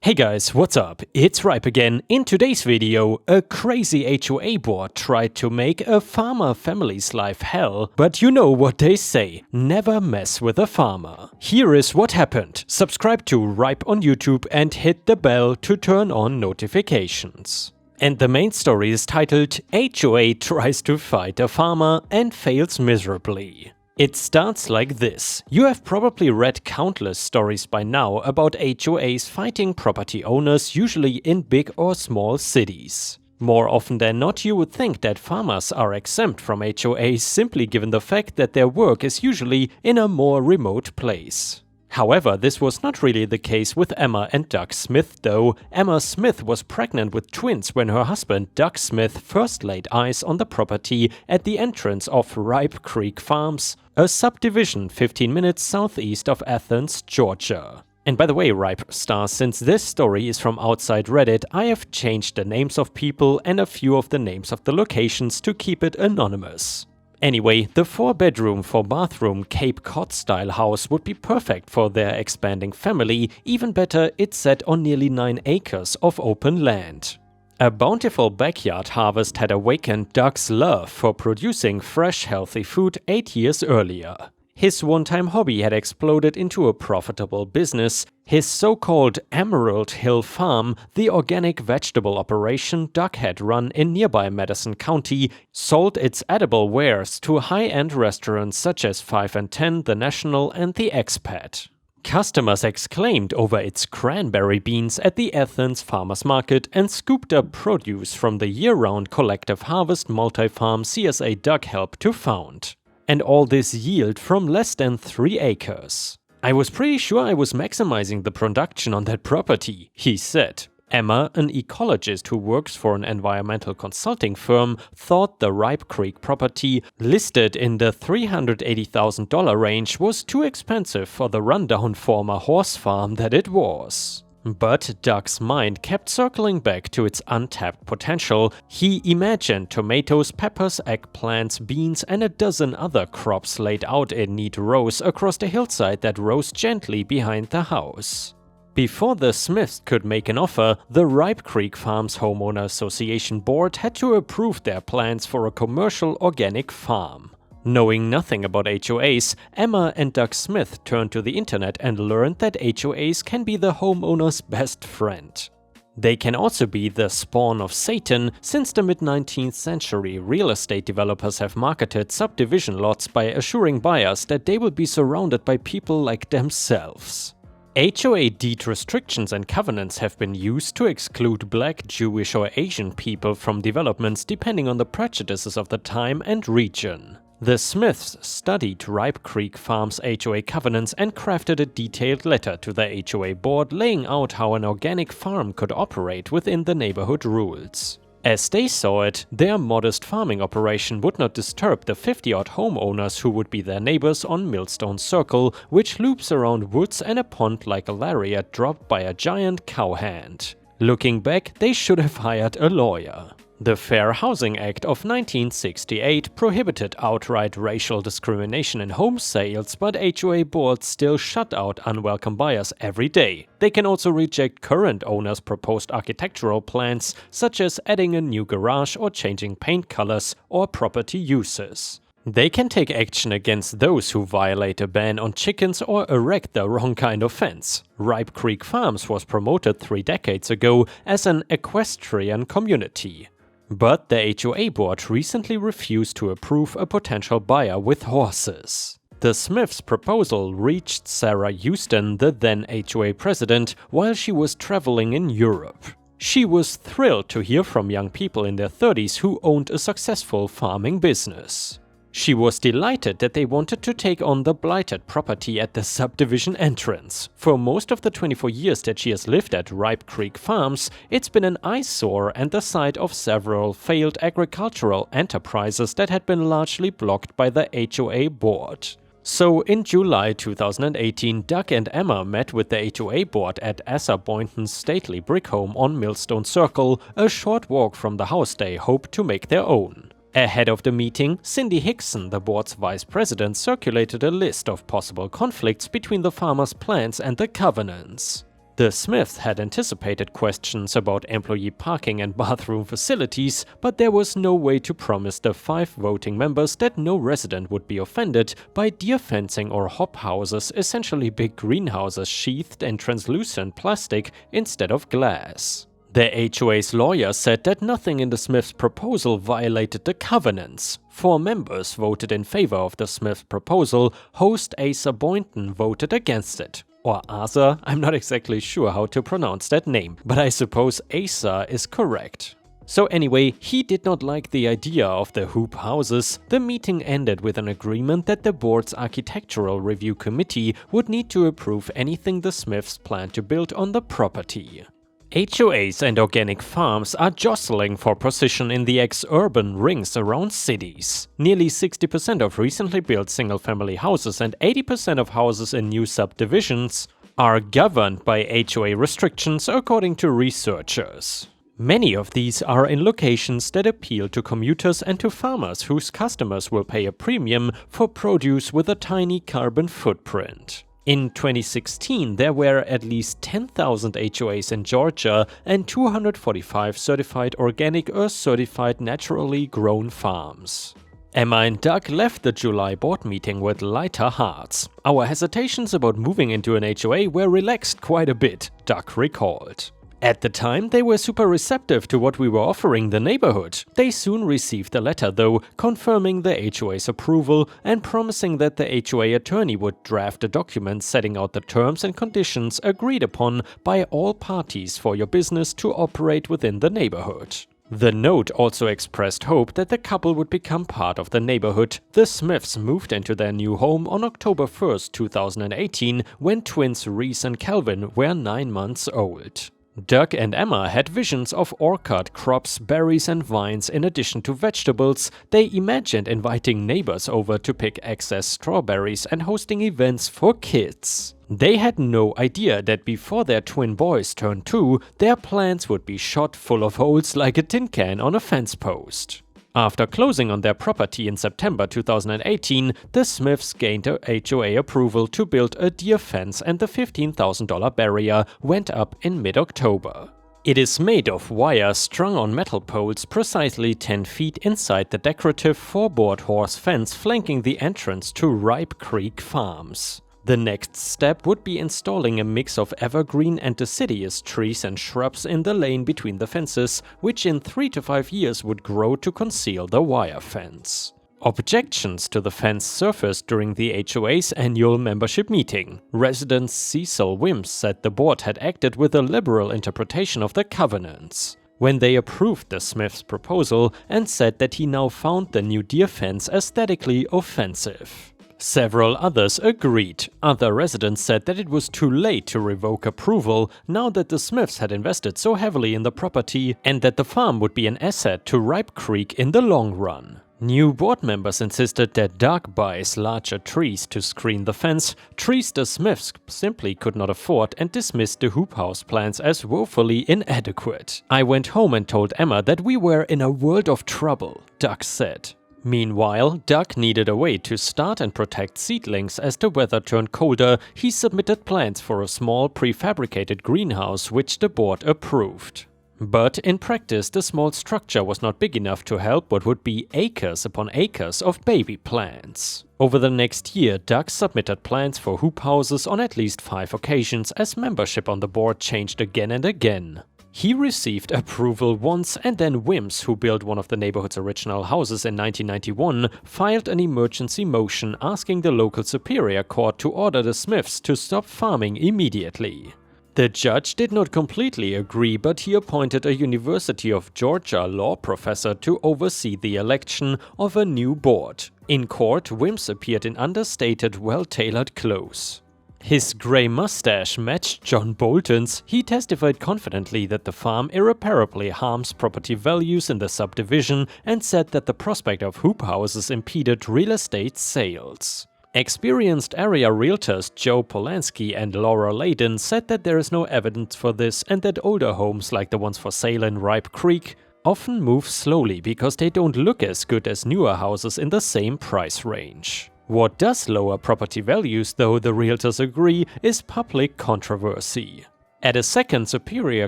Hey guys, what's up? It's Ripe again. In today's video, a crazy HOA board tried to make a farmer family's life hell, but you know what they say, never mess with a farmer. Here is what happened. Subscribe to Ripe on YouTube and hit the bell to turn on notifications. And the main story is titled HOA tries to fight a farmer and fails miserably. It starts like this. You have probably read countless stories by now about HOAs fighting property owners, usually in big or small cities. More often than not, you would think that farmers are exempt from HOAs simply given the fact that their work is usually in a more remote place. However, this was not really the case with Emma and Doug Smith though. Emma Smith was pregnant with twins when her husband Doug Smith first laid eyes on the property at the entrance of Ripe Creek Farms, a subdivision 15 minutes southeast of Athens, Georgia. And by the way, Ripe stars, since this story is from outside Reddit, I have changed the names of people and a few of the names of the locations to keep it anonymous. Anyway, the 4-bedroom, 4-bathroom Cape Cod-style house would be perfect for their expanding family. Even better, it's set on nearly 9 acres of open land. A bountiful backyard harvest had awakened Doug's love for producing fresh, healthy food 8 years earlier. His one-time hobby had exploded into a profitable business. His so-called Emerald Hill Farm, the organic vegetable operation Doug had run in nearby Madison County, sold its edible wares to high-end restaurants such as 5 and 10, The National, and The Expat. Customers exclaimed over its cranberry beans at the Athens Farmers Market and scooped up produce from the year-round collective harvest multi-farm CSA Doug helped to found. And all this yield from less than 3 acres. I was pretty sure I was maximizing the production on that property, he said. Emma, an ecologist who works for an environmental consulting firm, thought the Ripe Creek property, listed in the $380,000 range, was too expensive for the rundown former horse farm that it was. But Doug's mind kept circling back to its untapped potential. He imagined tomatoes, peppers, eggplants, beans, and a dozen other crops laid out in neat rows across the hillside that rose gently behind the house. Before the Smiths could make an offer, the Ripe Creek Farms Homeowner Association board had to approve their plans for a commercial organic farm. Knowing nothing about HOAs, Emma and Doug Smith turned to the internet and learned that HOAs can be the homeowner's best friend. They can also be the spawn of Satan. Since the mid-19th century, real estate developers have marketed subdivision lots by assuring buyers that they will be surrounded by people like themselves. HOA deed restrictions and covenants have been used to exclude Black, Jewish, or Asian people from developments depending on the prejudices of the time and region. The Smiths studied Ripe Creek Farms' HOA covenants and crafted a detailed letter to the HOA board laying out how an organic farm could operate within the neighborhood rules. As they saw it, their modest farming operation would not disturb the 50-odd homeowners who would be their neighbors on Millstone Circle, which loops around woods and a pond like a lariat dropped by a giant cowhand. Looking back, they should have hired a lawyer. The Fair Housing Act of 1968 prohibited outright racial discrimination in home sales, but HOA boards still shut out unwelcome buyers every day. They can also reject current owners' proposed architectural plans, such as adding a new garage or changing paint colors or property uses. They can take action against those who violate a ban on chickens or erect the wrong kind of fence. Ripe Creek Farms was promoted 3 decades ago as an equestrian community. But the HOA board recently refused to approve a potential buyer with horses. The Smiths' proposal reached Sarah Houston, the then HOA president, while she was traveling in Europe. She was thrilled to hear from young people in their 30s who owned a successful farming business. She was delighted that they wanted to take on the blighted property at the subdivision entrance. For most of the 24 years that she has lived at Ripe Creek Farms, it's been an eyesore and the site of several failed agricultural enterprises that had been largely blocked by the HOA board. So in July 2018, Doug and Emma met with the HOA board at Asa Boynton's stately brick home on Millstone Circle, a short walk from the house they hoped to make their own. Ahead of the meeting, Cindy Hickson, the board's vice president, circulated a list of possible conflicts between the farmers' plans and the covenants. The Smiths had anticipated questions about employee parking and bathroom facilities, but there was no way to promise the 5 voting members that no resident would be offended by deer fencing or hop houses, essentially big greenhouses sheathed in translucent plastic instead of glass. The HOA's lawyer said that nothing in the Smiths' proposal violated the covenants. 4 members voted in favor of the Smiths' proposal, host Asa Boynton voted against it. Or Asa, I'm not exactly sure how to pronounce that name, but I suppose Asa is correct. So anyway, he did not like the idea of the hoop houses. The meeting ended with an agreement that the board's architectural review committee would need to approve anything the Smiths planned to build on the property. HOAs and organic farms are jostling for position in the ex-urban rings around cities. Nearly 60% of recently built single-family houses and 80% of houses in new subdivisions are governed by HOA restrictions, according to researchers. Many of these are in locations that appeal to commuters and to farmers whose customers will pay a premium for produce with a tiny carbon footprint. In 2016, there were at least 10,000 HOAs in Georgia and 245 certified organic or certified naturally grown farms. Emma and Doug left the July board meeting with lighter hearts. Our hesitations about moving into an HOA were relaxed quite a bit, Doug recalled. At the time, they were super receptive to what we were offering the neighborhood. They soon received a letter, though, confirming the HOA's approval and promising that the HOA attorney would draft a document setting out the terms and conditions agreed upon by all parties for your business to operate within the neighborhood. The note also expressed hope that the couple would become part of the neighborhood. The Smiths moved into their new home on October 1st, 2018, when twins Reese and Calvin were 9 months old. Doug and Emma had visions of orchard crops, berries and vines in addition to vegetables. They imagined inviting neighbors over to pick excess strawberries and hosting events for kids. They had no idea that before their twin boys turned 2, their plans would be shot full of holes like a tin can on a fence post. After closing on their property in September 2018, the Smiths gained a HOA approval to build a deer fence, and the $15,000 barrier went up in mid-October. It is made of wire strung on metal poles precisely 10 feet inside the decorative 4-board horse fence flanking the entrance to Ripe Creek Farms. The next step would be installing a mix of evergreen and deciduous trees and shrubs in the lane between the fences, which in 3 to 5 years would grow to conceal the wire fence. Objections to the fence surfaced during the HOA's annual membership meeting. Resident Cecil Wims said the board had acted with a liberal interpretation of the covenants when they approved the Smiths' proposal and said that he now found the new deer fence aesthetically offensive. Several others agreed. Other residents said that it was too late to revoke approval now that the Smiths had invested so heavily in the property and that the farm would be an asset to Ripe Creek in the long run. New board members insisted that Doug buys larger trees to screen the fence, trees the Smiths simply could not afford, and dismissed the hoop house plans as woefully inadequate. "I went home and told Emma that we were in a world of trouble," Doug said. Meanwhile, Doug needed a way to start and protect seedlings as the weather turned colder. He submitted plans for a small prefabricated greenhouse which the board approved. But in practice, the small structure was not big enough to help what would be acres upon acres of baby plants. Over the next year, Doug submitted plans for hoop houses on at least 5 occasions as membership on the board changed again and again. He received approval once, and then Wims, who built one of the neighborhood's original houses in 1991, filed an emergency motion asking the local superior court to order the Smiths to stop farming immediately. The judge did not completely agree, but he appointed a University of Georgia law professor to oversee the election of a new board. In court, Wims appeared in understated, well-tailored clothes. His grey mustache matched John Bolton's. He testified confidently that the farm irreparably harms property values in the subdivision and said that the prospect of hoop houses impeded real estate sales. Experienced area realtors Joe Polanski and Laura Layden said that there is no evidence for this and that older homes like the ones for sale in Ripe Creek often move slowly because they don't look as good as newer houses in the same price range. What does lower property values, though the realtors agree, is public controversy. At a second Superior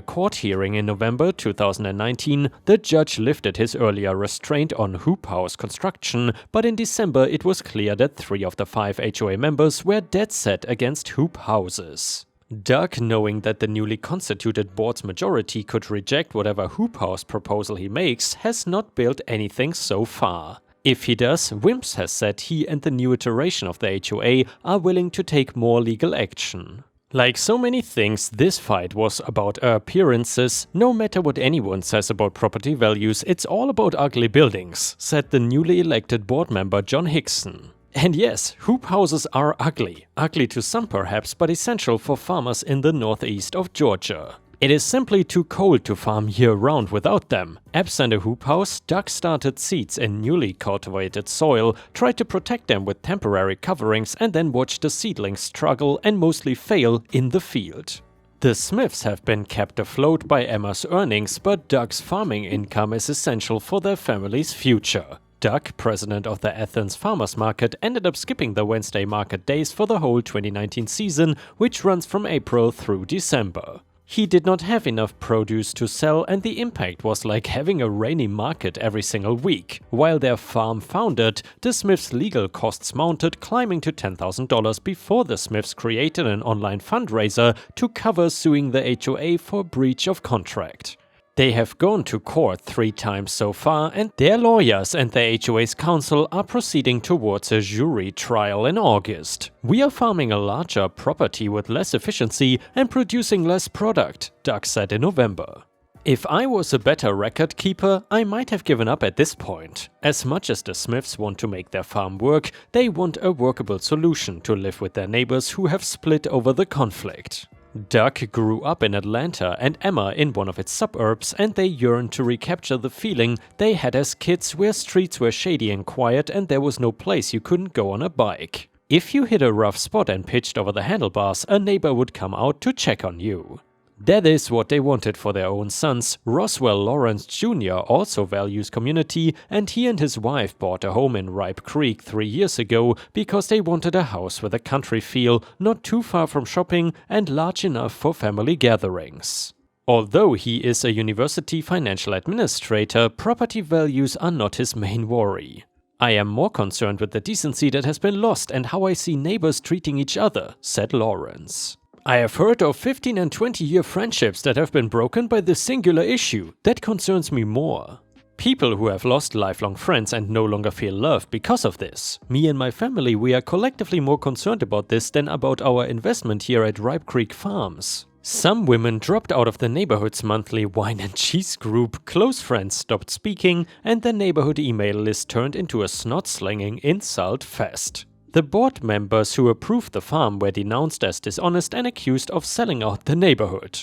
Court hearing in November 2019, the judge lifted his earlier restraint on hoop house construction, but in December it was clear that 3 of the 5 HOA members were dead set against hoop houses. Doug, knowing that the newly constituted board's majority could reject whatever hoop house proposal he makes, has not built anything so far. If he does, Wimps has said he and the new iteration of the HOA are willing to take more legal action. Like so many things, this fight was about appearances. No matter what anyone says about property values, it's all about ugly buildings, said the newly elected board member John Hickson. And yes, hoop houses are ugly. Ugly to some perhaps, but essential for farmers in the northeast of Georgia. It is simply too cold to farm year-round without them. Absent a hoop house, Doug started seeds in newly cultivated soil, tried to protect them with temporary coverings, and then watched the seedlings struggle and mostly fail in the field. The Smiths have been kept afloat by Emma's earnings, but Doug's farming income is essential for their family's future. Doug, president of the Athens Farmers Market, ended up skipping the Wednesday market days for the whole 2019 season, which runs from April through December. He did not have enough produce to sell, and the impact was like having a rainy market every single week. While their farm foundered, the Smiths' legal costs mounted, climbing to $10,000 before the Smiths created an online fundraiser to cover suing the HOA for breach of contract. They have gone to court 3 times so far, and their lawyers and the HOA's counsel are proceeding towards a jury trial in August. "We are farming a larger property with less efficiency and producing less product," Doug said in November. "If I was a better record keeper, I might have given up at this point. As much as the Smiths want to make their farm work, they want a workable solution to live with their neighbors who have split over the conflict." Doug grew up in Atlanta and Emma in one of its suburbs, and they yearned to recapture the feeling they had as kids, where streets were shady and quiet and there was no place you couldn't go on a bike. If you hit a rough spot and pitched over the handlebars, a neighbor would come out to check on you. That is what they wanted for their own sons. Roswell Lawrence Jr. also values community, and he and his wife bought a home in Ripe Creek 3 years ago because they wanted a house with a country feel, not too far from shopping and large enough for family gatherings. Although he is a university financial administrator, property values are not his main worry. "I am more concerned with the decency that has been lost and how I see neighbors treating each other," said Lawrence. "I have heard of 15 and 20-year friendships that have been broken by this singular issue. That concerns me more. People who have lost lifelong friends and no longer feel loved because of this. Me and my family, we are collectively more concerned about this than about our investment here at Ripe Creek Farms." Some women dropped out of the neighborhood's monthly wine and cheese group, close friends stopped speaking, and the neighborhood email list turned into a snot-slinging insult fest. The board members who approved the farm were denounced as dishonest and accused of selling out the neighborhood.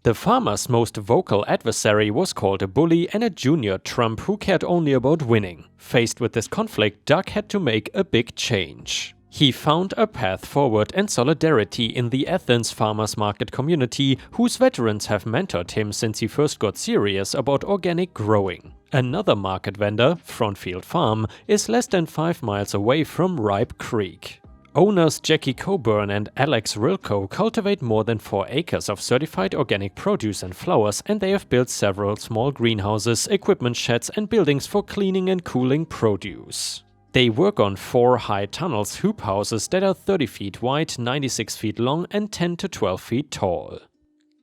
The farmer's most vocal adversary was called a bully and a junior Trump who cared only about winning. Faced with this conflict, Doug had to make a big change. He found a path forward and solidarity in the Athens Farmers Market community, whose veterans have mentored him since he first got serious about organic growing. Another market vendor, Frontfield Farm, is less than 5 miles away from Ripe Creek. Owners Jackie Coburn and Alex Rilko cultivate more than 4 acres of certified organic produce and flowers, and they have built several small greenhouses, equipment sheds, and buildings for cleaning and cooling produce. They work on 4 high tunnels hoop houses that are 30 feet wide, 96 feet long, and 10 to 12 feet tall.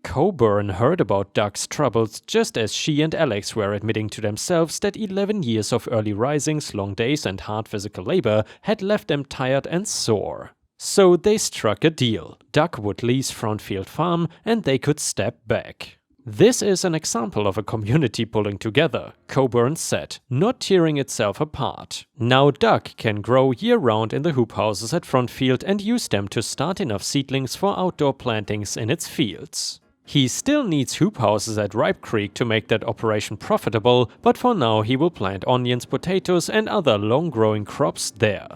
Coburn heard about Doug's troubles just as she and Alex were admitting to themselves that 11 years of early risings, long days, and hard physical labor had left them tired and sore. So they struck a deal. Doug would lease Frontfield Farm and they could step back. "This is an example of a community pulling together," Coburn said, "not tearing itself apart. Now Doug can grow year-round in the hoop houses at Frontfield and use them to start enough seedlings for outdoor plantings in its fields. He still needs hoop houses at Ripe Creek to make that operation profitable, but for now he will plant onions, potatoes, and other long-growing crops there."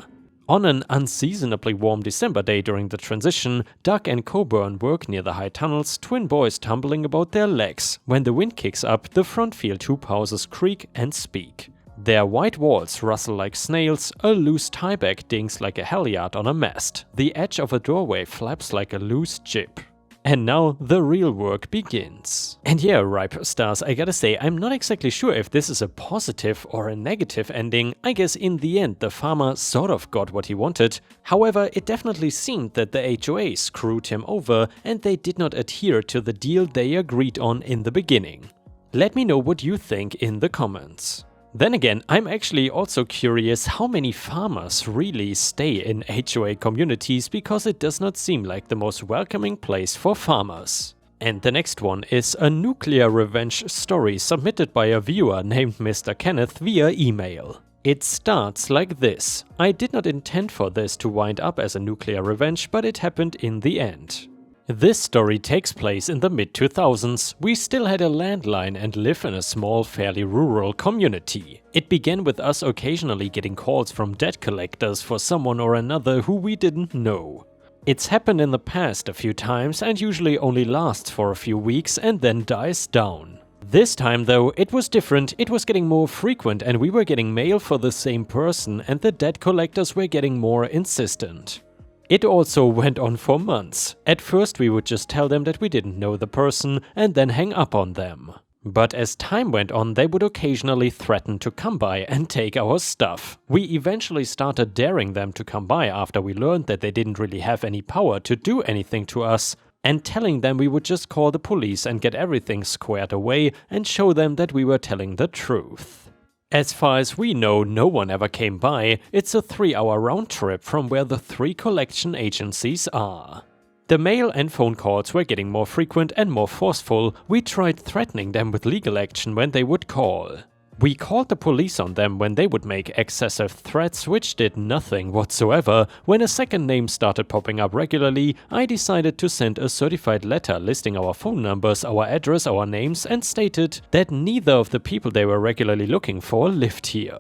On an unseasonably warm December day during the transition, Doug and Coburn work near the high tunnels, twin boys tumbling about their legs. When the wind kicks up, the Frontfield hoop houses creak and speak. Their white walls rustle like snails, a loose tieback dings like a halyard on a mast. The edge of a doorway flaps like a loose jib. And now the real work begins. And yeah, Ripe Stars, I gotta say, I'm not exactly sure if this is a positive or a negative ending. I guess in the end the farmer sort of got what he wanted. However, it definitely seemed that the HOA screwed him over and they did not adhere to the deal they agreed on in the beginning. Let me know what you think in the comments. Then again, I'm actually also curious how many farmers really stay in HOA communities, because it does not seem like the most welcoming place for farmers. And the next one is a nuclear revenge story submitted by a viewer named Mr. Kenneth via email. It starts like this. I did not intend for this to wind up as a nuclear revenge, but it happened in the end. This story takes place in the mid-2000s. We still had a landline and live in a small, fairly rural community. It began with us occasionally getting calls from debt collectors for someone or another who we didn't know. It's happened in the past a few times and usually only lasts for a few weeks and then dies down. This time though, it was different. It was getting more frequent and we were getting mail for the same person and the debt collectors were getting more insistent. It also went on for months. At first we would just tell them that we didn't know the person and then hang up on them. But as time went on, they would occasionally threaten to come by and take our stuff. We eventually started daring them to come by after we learned that they didn't really have any power to do anything to us, and telling them we would just call the police and get everything squared away and show them that we were telling the truth. As far as we know, no one ever came by. It's a 3-hour round trip from where the 3 collection agencies are. The mail and phone calls were getting more frequent and more forceful. We tried threatening them with legal action when they would call. We called the police on them when they would make excessive threats, which did nothing whatsoever. When a second name started popping up regularly, I decided to send a certified letter listing our phone numbers, our address, our names, and stated that neither of the people they were regularly looking for lived here.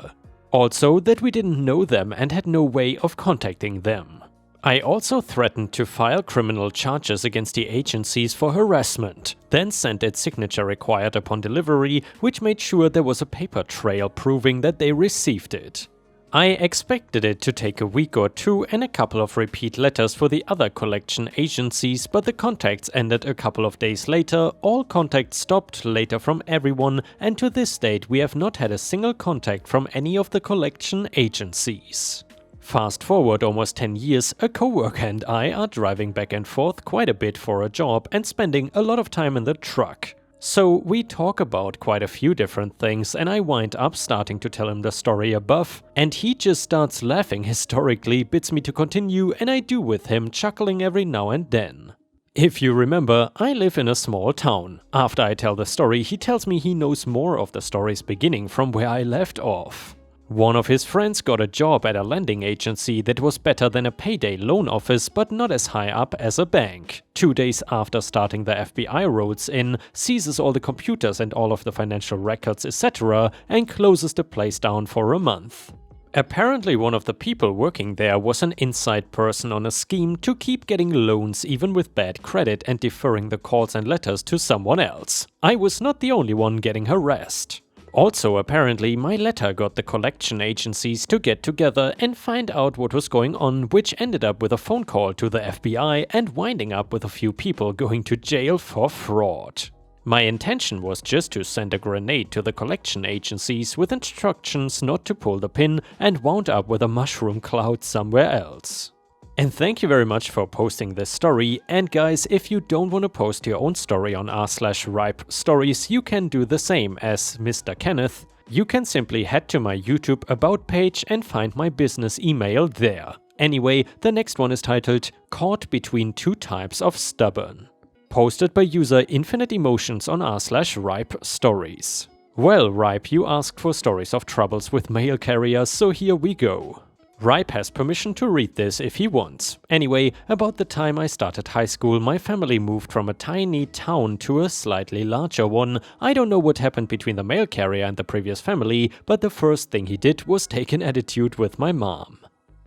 Also, that we didn't know them and had no way of contacting them. I also threatened to file criminal charges against the agencies for harassment, then sent its signature required upon delivery, which made sure there was a paper trail proving that they received it. I expected it to take a week or two and a couple of repeat letters for the other collection agencies, but the contacts ended a couple of days later. All contacts stopped later from everyone, and to this date we have not had a single contact from any of the collection agencies. Fast forward almost 10 years, a coworker and I are driving back and forth quite a bit for a job and spending a lot of time in the truck. So we talk about quite a few different things and I wind up starting to tell him the story above, and he just starts laughing hysterically, bids me to continue, and I do with him, chuckling every now and then. If you remember, I live in a small town. After I tell the story, he tells me he knows more of the story's beginning from where I left off. One of his friends got a job at a lending agency that was better than a payday loan office, but not as high up as a bank. 2 days after starting, the FBI rolls in, seizes all the computers and all of the financial records, etc., and closes the place down for a month. Apparently one of the people working there was an inside person on a scheme to keep getting loans even with bad credit and deferring the calls and letters to someone else. I was not the only one getting harassed. Also, apparently, my letter got the collection agencies to get together and find out what was going on, which ended up with a phone call to the FBI and winding up with a few people going to jail for fraud. My intention was just to send a grenade to the collection agencies with instructions not to pull the pin, and wound up with a mushroom cloud somewhere else. And thank you very much for posting this story, and guys, if you don't want to post your own story on r/ripe stories, you can do the same as Mr. Kenneth. You can simply head to my YouTube about page and find my business email there. Anyway, the next one is titled Caught Between Two Types of Stubborn. Posted by user Infinite Emotions on r/ripe stories. Well, Ripe, you asked for stories of troubles with mail carriers, so here we go. Ripe has permission to read this if he wants. Anyway, about the time I started high school, my family moved from a tiny town to a slightly larger one. I don't know what happened between the mail carrier and the previous family, but the first thing he did was take an attitude with my mom.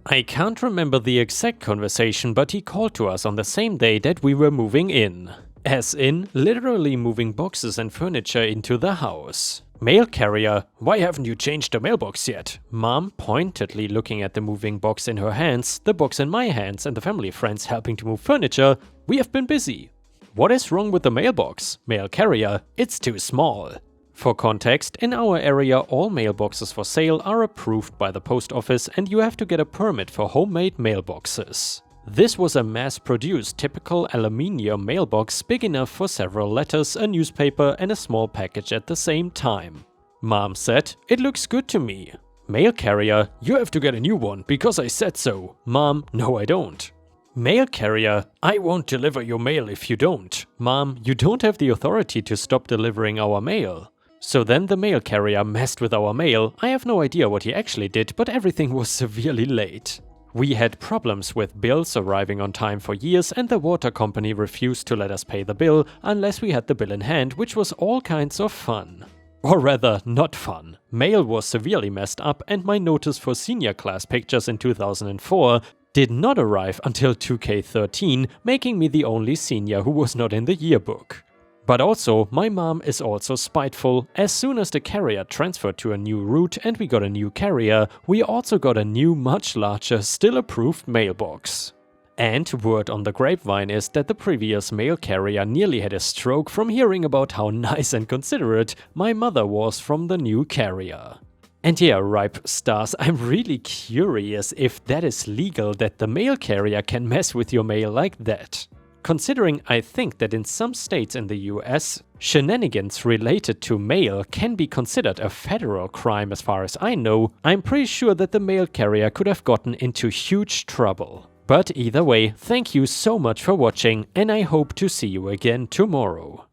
I can't remember the exact conversation, but he called to us on the same day that we were moving in. As in, literally moving boxes and furniture into the house. Mail carrier, why haven't you changed the mailbox yet? Mom pointedly looking at the moving box in her hands, the box in my hands, and the family friends helping to move furniture. We have been busy. What is wrong with the mailbox? Mail carrier, it's too small. For context, in our area all mailboxes for sale are approved by the post office and you have to get a permit for homemade mailboxes. This was a mass-produced typical aluminium mailbox big enough for several letters, a newspaper and a small package at the same time. Mom said, "It looks good to me." Mail carrier, "You have to get a new one because I said so." Mom, "No I don't." Mail carrier, "I won't deliver your mail if you don't." Mom, "You don't have the authority to stop delivering our mail." So then the mail carrier messed with our mail. I have no idea what he actually did, but everything was severely late. We had problems with bills arriving on time for years and the water company refused to let us pay the bill unless we had the bill in hand, which was all kinds of fun. Or rather, not fun. Mail was severely messed up and my notice for senior class pictures in 2004 did not arrive until 2K13, making me the only senior who was not in the yearbook. But also, my mom is also spiteful. As soon as the carrier transferred to a new route and we got a new carrier, we also got a new, much larger, still approved mailbox. And word on the grapevine is that the previous mail carrier nearly had a stroke from hearing about how nice and considerate my mother was from the new carrier. And yeah, ripe stars, I'm really curious if that is legal, that the mail carrier can mess with your mail like that. Considering I think that in some states in the US, shenanigans related to mail can be considered a federal crime as far as I know, I'm pretty sure that the mail carrier could have gotten into huge trouble. But either way, thank you so much for watching and I hope to see you again tomorrow.